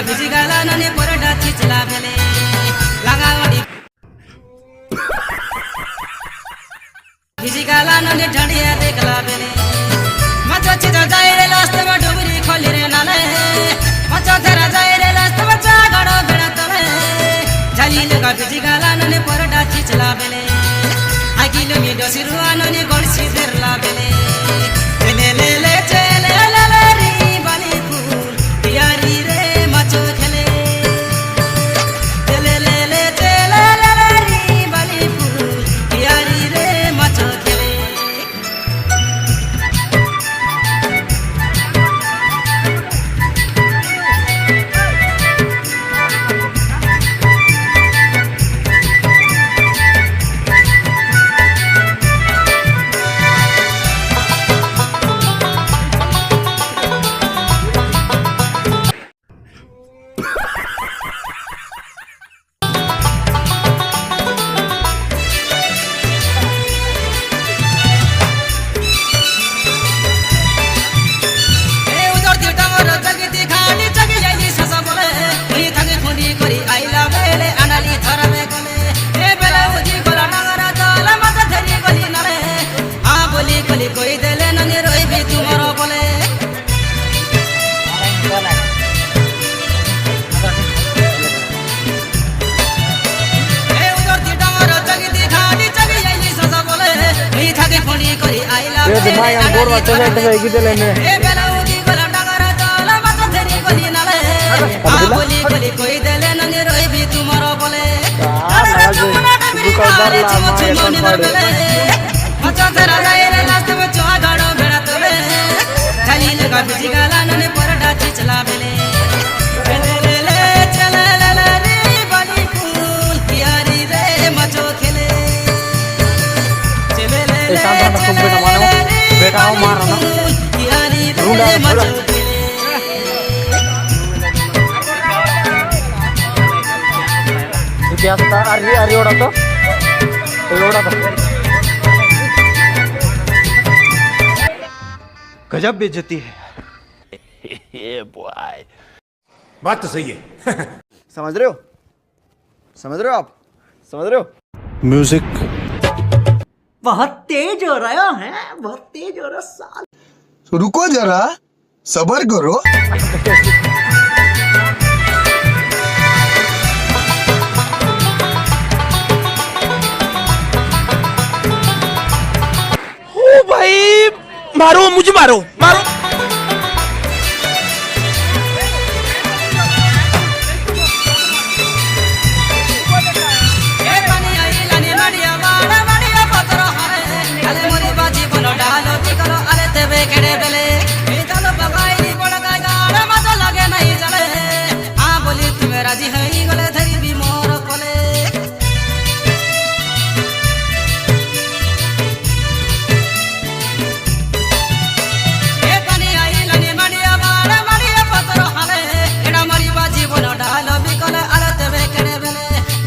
भिजी गाला नने परडा चिचला बेले लगावडी भिजी गाला नने ढड़िया देखला बेले मचा चिता जाए रे लास्ट में डुबरी खोली रे नाले मचा धरा जाए रे लास्ट में चागड़ो बेड़ा तले जाली लगा भिजी गाला नने परडा चिचला बेले आगिलो मी डसिरुआ नने गोलसी देरला बेले ले ले ले चले ले ले री बाली फूल यारी रे मचो खेले ले ले ले चले ले ले री बाली फूल यारी रे मचो खेले कोई देले नने रोई भी तुम्हारो बोले ए उधर ती डमरो जगी दी खाली जगी आईली ससा बोले ई थाके फोनी करी आईला ये दिमाग हम गोर वाचे ने की देले ने ए बेला उदी गोला डगरा जाला मत धरी कोली नाले आ बोली कोली कोई देले नने रोई भी तुम्हारो बोले दुकानदार ला मारे मचा धरा जाए रे लास्ट में चागड़ो बेड़ा तले जाली लगा भिजी गाला नने परडा चिचला बेले ले ले ले चले ले ले रे बाली फूल यारी रे मचो खेले चले ले ले चले ले बेटा आओ मारो ना यारी रे मचो खेले क्या था अरे ओड़ा तो गजब बेइज्जती है बात तो सही है समझ रहे हो आप समझ रहे हो म्यूजिक बहुत तेज हो रहा है बहुत तेज हो रहा साल रुको जरा सबर करो ओ भाई मारो मुझे मारो